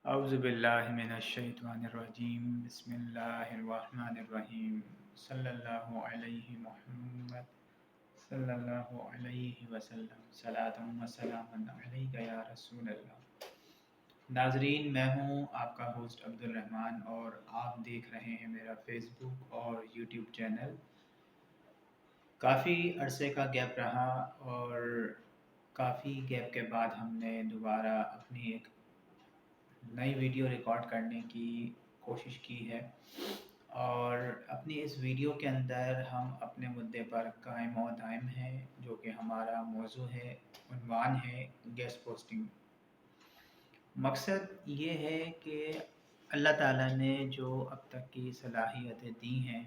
اعوذ باللہ من الشیطان الرجیم بسم اللہ الرحمن الرحیم صلی اللہ علیہ محمد صلی اللہ علیہ وسلم صلاۃ و سلام علیک یا رسول اللہ۔ ناظرین، میں ہوں آپ کا ہوسٹ عبد الرحمن اور آپ دیکھ رہے ہیں میرا فیس بک اور یوٹیوب چینل۔ کافی عرصے کا گیپ رہا اور کافی گیپ کے بعد ہم نے دوبارہ اپنی ایک نئی ویڈیو ریکارڈ کرنے کی کوشش کی ہے، اور اپنی اس ویڈیو کے اندر ہم اپنے مدعے پر قائم و دائم ہیں، جو کہ ہمارا موضوع ہے، عنوان ہے گیسٹ پوسٹنگ۔ مقصد یہ ہے کہ اللہ تعالیٰ نے جو اب تک کی صلاحیتیں دی ہیں،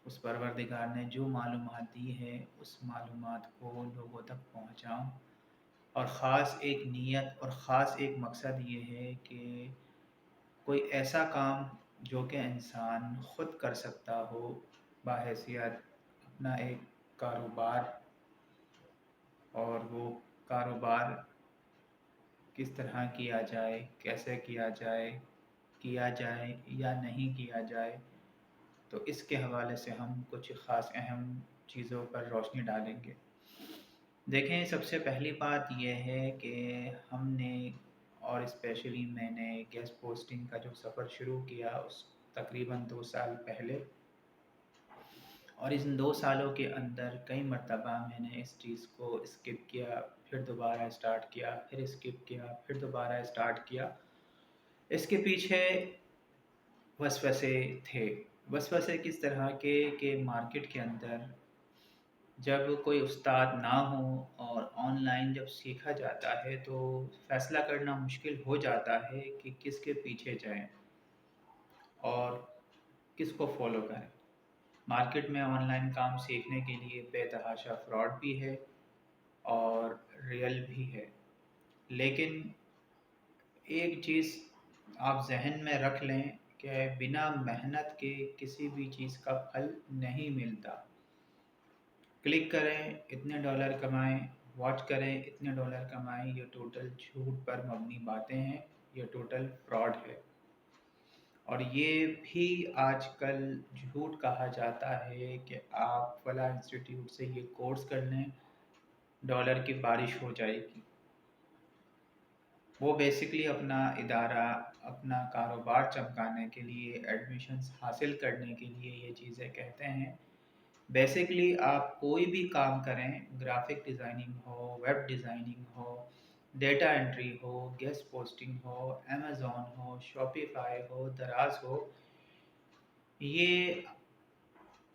اس پروردگار نے جو معلومات دی ہے اس معلومات کو لوگوں تک پہنچاؤں، اور خاص ایک نیت اور خاص ایک مقصد یہ ہے کہ کوئی ایسا کام جو کہ انسان خود کر سکتا ہو بحیثیت اپنا ایک کاروبار، اور وہ کاروبار کس طرح کیا جائے، کیسے کیا جائے یا نہیں کیا جائے، تو اس کے حوالے سے ہم کچھ خاص اہم چیزوں پر روشنی ڈالیں گے۔ دیکھیں، سب سے پہلی بات یہ ہے کہ ہم نے، اور اسپیشلی میں نے گیسٹ پوسٹنگ کا جو سفر شروع کیا اس تقریباً 2 سال پہلے، اور ان 2 سالوں کے اندر کئی مرتبہ میں نے اس چیز کو اسکپ کیا، پھر دوبارہ اسٹارٹ کیا، پھر اسکپ کیا، پھر دوبارہ اسٹارٹ کیا۔ اس کے پیچھے وسوسے تھے۔ وسوسے کس طرح کے کہ مارکیٹ کے اندر جب کوئی استاد نہ ہو اور آن لائن جب سیکھا جاتا ہے تو فیصلہ کرنا مشکل ہو جاتا ہے کہ کس کے پیچھے جائیں اور کس کو فالو کریں۔ مارکیٹ میں آن لائن کام سیکھنے کے لیے بے تحاشا فراڈ بھی ہے اور ریئل بھی ہے، لیکن ایک چیز آپ ذہن میں رکھ لیں کہ بنا محنت کے کسی بھی چیز کا پھل نہیں ملتا۔ کلک کریں اتنے ڈالر کمائیں، واچ کریں اتنے ڈالر کمائیں، یہ ٹوٹل جھوٹ پر مبنی باتیں ہیں، یہ ٹوٹل فراڈ ہے۔ اور یہ بھی آج کل جھوٹ کہا جاتا ہے کہ آپ فلاں انسٹیٹیوٹ سے یہ کورس کر لیں، ڈالر کی بارش ہو جائے گی۔ وہ بیسکلی اپنا ادارہ، اپنا کاروبار چمکانے کے لیے، ایڈمیشنز حاصل کرنے کے لیے یہ چیزیں کہتے ہیں۔ بیسکلی آپ کوئی بھی کام کریں، گرافک ڈیزائننگ ہو، ویب ڈیزائننگ ہو، ڈیٹا انٹری ہو، گیسٹ پوسٹنگ ہو، امیزون ہو، شاپیفائی ہو، دراز ہو، یہ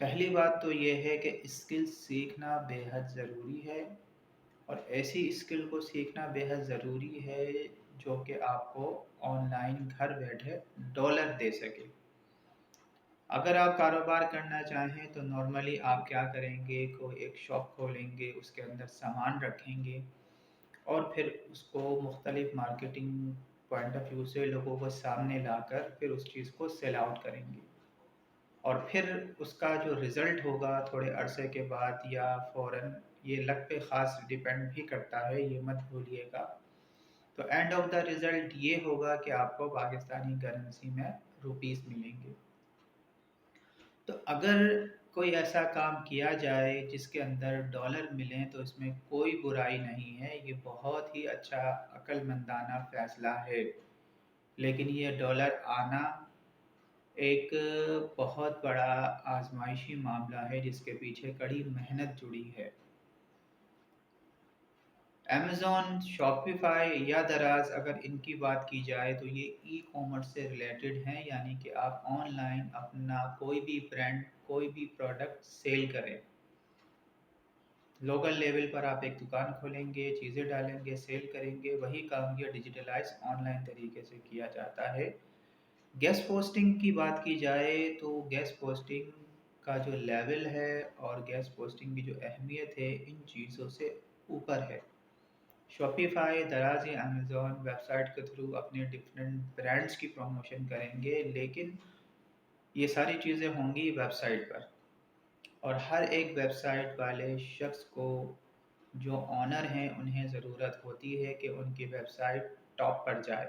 پہلی بات تو یہ ہے کہ اسکل سیکھنا بے حد ضروری ہے، اور ایسی اسکل کو سیکھنا بے حد ضروری ہے جو کہ آپ کو آن لائن گھر بیٹھے ڈالر دے سکے۔ اگر آپ کاروبار کرنا چاہیں تو نارملی آپ کیا کریں گے، کوئی ایک شاپ کھولیں گے، اس کے اندر سامان رکھیں گے، اور پھر اس کو مختلف مارکیٹنگ پوائنٹ آف ویو سے لوگوں کو سامنے لا کر پھر اس چیز کو سیل آؤٹ کریں گے، اور پھر اس کا جو رزلٹ ہوگا تھوڑے عرصے کے بعد یا فوراً، یہ لک پہ خاص ڈیپینڈ بھی کرتا ہے، یہ مت بھولیے گا، تو اینڈ آف دا رزلٹ یہ ہوگا کہ آپ کو پاکستانی کرنسی میں روپیز ملیں گے۔ تو اگر کوئی ایسا کام کیا جائے جس کے اندر ڈالر ملیں تو اس میں کوئی برائی نہیں ہے، یہ بہت ہی اچھا عقل مندانہ فیصلہ ہے، لیکن یہ ڈالر آنا ایک بہت بڑا آزمائشی معاملہ ہے جس کے پیچھے کڑی محنت جڑی ہے۔ امیزون، شاپیفائی یا دراز، اگر ان کی بات کی جائے تو یہ ای کامرس سے ریلیٹڈ ہیں، یعنی کہ آپ آن لائن اپنا کوئی بھی برانڈ، کوئی بھی پروڈکٹ سیل کریں۔ لوکل لیول پر آپ ایک دکان کھولیں گے، چیزیں ڈالیں گے، سیل کریں گے، وہی کام یہ ڈیجیٹلائز آن لائن طریقے سے کیا جاتا ہے۔ گیسٹ پوسٹنگ کی بات کی جائے تو گیسٹ پوسٹنگ کا جو لیول ہے اور گیسٹ پوسٹنگ کی جو اہمیت ہے ان چیزوں سے اوپر ہے۔ شاپیفائی، دراز یا امیزون ویب سائٹ کے تھرو اپنے ڈفرینٹ برانڈس کی پروموشن کریں گے، لیکن یہ ساری چیزیں ہوں گی ویب سائٹ پر، اور ہر ایک ویب سائٹ والے شخص کو، جو آنر ہیں، انہیں ضرورت ہوتی ہے کہ ان کی ویب سائٹ ٹاپ پر جائے۔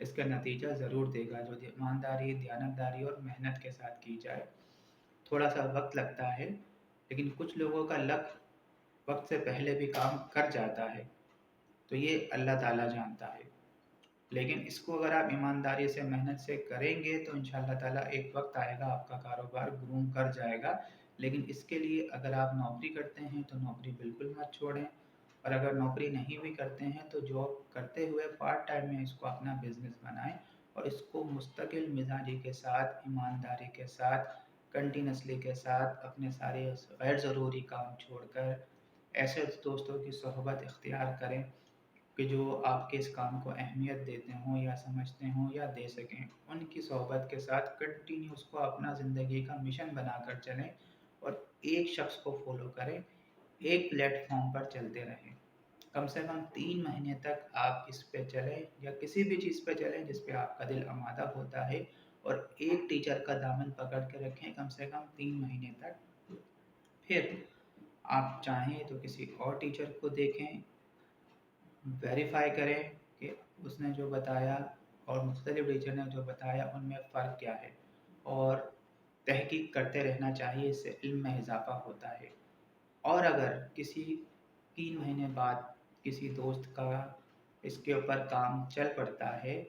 اس کا نتیجہ ضرور دے گا، جو ایمانداری، دیانتداری اور محنت کے ساتھ کی جائے۔ تھوڑا سا وقت لگتا ہے، لیکن کچھ لوگوں کا لک وقت سے پہلے بھی کام کر جاتا ہے، تو یہ اللہ تعالیٰ جانتا ہے۔ لیکن اس کو اگر آپ ایمانداری سے، محنت سے کریں گے تو انشاءاللہ تعالیٰ ایک وقت آئے گا آپ کا کاروبار گروم کر جائے گا۔ لیکن اس کے لیے اگر آپ نوکری کرتے ہیں تو نوکری بالکل مت چھوڑیں، اور اگر نوکری نہیں بھی کرتے ہیں تو جاب کرتے ہوئے پارٹ ٹائم میں اس کو اپنا بزنس بنائیں، اور اس کو مستقل مزاجی کے ساتھ، ایمانداری کے ساتھ، کنٹینسلی کے ساتھ اپنے سارے غیر ضروری کام چھوڑ کر ایسے دوستوں کی صحبت اختیار کریں کہ جو آپ کے اس کام کو اہمیت دیتے ہوں یا سمجھتے ہوں یا دے سکیں۔ ان کی صحبت کے ساتھ کنٹینیو اس کو اپنا زندگی کا مشن بنا کر چلیں، اور ایک شخص کو فالو کریں، ایک پلیٹ فارم پر چلتے رہیں۔ کم سے کم 3 مہینے تک آپ اس پہ چلیں، یا کسی بھی چیز پہ چلیں جس پہ آپ کا دل آمادہ ہوتا ہے، اور ایک ٹیچر کا دامن پکڑ کے رکھیں کم سے کم 3 مہینے تک۔ پھر آپ چاہیں تو کسی اور ٹیچر کو دیکھیں، ویریفائی کریں کہ اس نے جو بتایا اور مختلف ٹیچر نے جو بتایا ان میں فرق کیا ہے، اور تحقیق کرتے رہنا چاہیے، اس سے علم میں اضافہ ہوتا ہے۔ اور اگر کسی 3 مہینے بعد کسی دوست کا اس کے اوپر کام چل پڑتا ہے،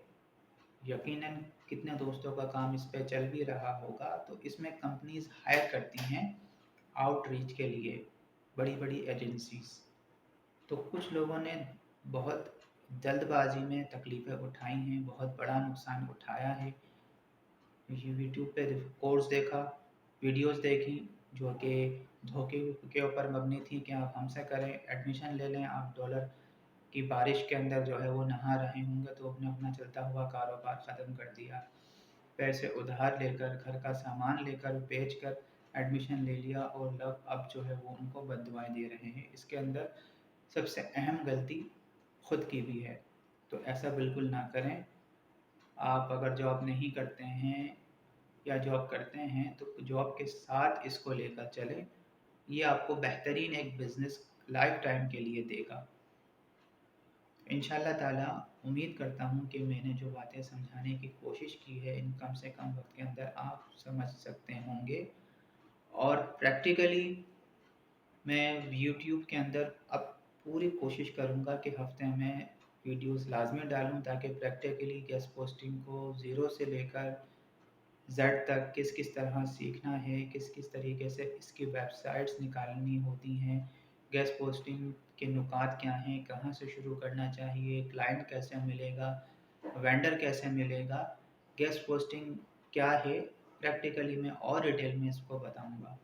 یقیناً کتنے دوستوں کا کام اس پہ چل بھی رہا ہوگا، تو اس میں کمپنیز ہائر کرتی ہیں آؤٹ ریچ کے لیے، بڑی بڑی ایجنسیز۔ تو کچھ لوگوں نے بہت جلد بازی میں تکلیفیں اٹھائی ہیں، بہت بڑا نقصان اٹھایا ہے۔ یوٹیوب پہ کورس دیکھا، ویڈیوز دیکھی جو کہ دھوکے کے اوپر مبنی تھی کہ آپ ہم سے کریں، ایڈمیشن لے لیں، آپ ڈالر کی بارش کے اندر جو ہے وہ نہا رہے ہوں گے، تو اپنے اپنا چلتا ہوا کاروبار ختم کر دیا، پیسے ادھار لے کر، گھر کا سامان لے کر، بیچ کر ایڈمیشن لے لیا، اور لوگ اب جو ہے وہ ان کو بد دعائیں دے رہے ہیں۔ اس کے اندر سب سے اہم غلطی خود کی بھی ہے، تو ایسا بالکل نہ کریں۔ آپ اگر جاب نہیں کرتے ہیں یا جاب کرتے ہیں تو جاب کے ساتھ اس کو لے کر چلیں، یہ آپ کو بہترین ایک بزنس لائف ٹائم کے لیے دے گا۔ انشاءاللہ تعالیٰ امید کرتا ہوں کہ میں نے جو باتیں سمجھانے کی کوشش کی ہے ان کم سے کم وقت کے اندر آپ سمجھ سکتے ہوں گے، اور پریکٹیکلی میں یوٹیوب کے اندر اب پوری کوشش کروں گا کہ ہفتے میں ویڈیوز لازمی ڈالوں، تاکہ پریکٹیکلی گیسٹ پوسٹنگ کو زیرو سے لے کر زیڈ تک کس کس طرح سیکھنا ہے، کس کس طریقے سے اس کی ویب سائٹس نکالنی ہوتی ہیں، گیسٹ پوسٹنگ کے نکات کیا ہیں، کہاں سے شروع کرنا چاہیے، کلائنٹ کیسے ملے گا، وینڈر کیسے ملے گا، گیسٹ پوسٹنگ کیا ہے، پریکٹیکلی میں اور ڈیٹیل میں اس کو بتاؤں گا۔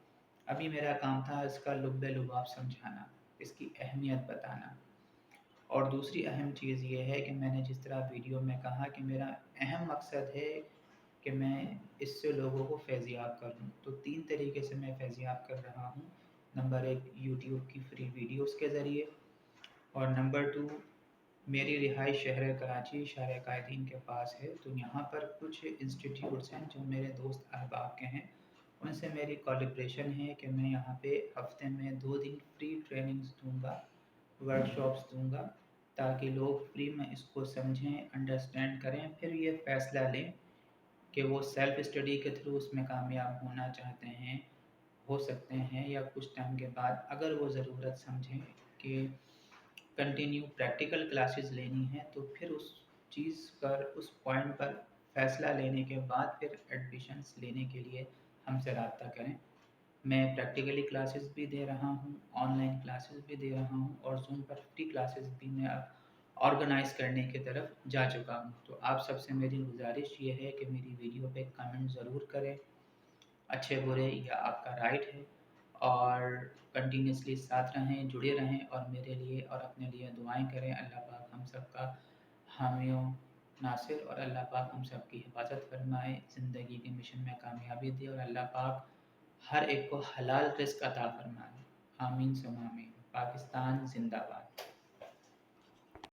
ابھی میرا کام تھا اس کا لب لباب سمجھانا، اس کی اہمیت بتانا۔ اور دوسری اہم چیز یہ ہے کہ میں نے جس طرح ویڈیو میں کہا کہ میرا اہم مقصد ہے کہ میں اس سے لوگوں کو فیضیاب کروں، تو 3 طریقے سے میں فیضیاب کر رہا ہوں۔ نمبر 1 یوٹیوب کی فری ویڈیوز کے ذریعے، اور نمبر 2 میری رہائش شہر کراچی شارع قائدین کے پاس ہے، تو یہاں پر کچھ انسٹیٹیوٹس ہیں جو میرے دوست احباب کے ہیں، ان سے میری کولیبریشن ہے کہ میں یہاں پہ ہفتے میں 2 دن فری ٹریننگز دوں گا، ورکشاپس دوں گا، تاکہ لوگ فری میں اس کو سمجھیں، انڈرسٹینڈ کریں، پھر یہ فیصلہ لیں کہ وہ سیلف اسٹڈی کے تھرو اس میں کامیاب ہونا چاہتے ہیں، ہو سکتے ہیں، یا کچھ ٹائم کے بعد اگر وہ ضرورت سمجھیں کہ کنٹینیو پریکٹیکل کلاسز لینی ہے، تو پھر اس چیز پر، اس پوائنٹ پر فیصلہ لینے کے بعد پھر ایڈمیشنس لینے کے لیے ہم سے رابطہ کریں۔ میں پریکٹیکلی کلاسز بھی دے رہا ہوں، آن لائن کلاسز بھی دے رہا ہوں، اور زوم پر فری کلاسز بھی میں آرگنائز کرنے کی طرف جا چکا ہوں۔ تو آپ سب سے میری گزارش یہ ہے کہ میری ویڈیو پہ کمنٹ ضرور کریں، اچھے برے یہ آپ کا رائٹ ہے، اور کنٹینیوسلی ساتھ رہیں، جڑے رہیں، اور میرے لیے اور اپنے لیے دعائیں کریں۔ اللہ پاک ہم سب کا حامی و ناصر، اور اللہ پاک ہم سب کی حفاظت فرمائے، زندگی کے مشن میں کامیابی دے، اور اللہ پاک ہر ایک کو حلال رزق عطا فرمائے۔ آمین ثم آمین۔ پاکستان زندہ باد۔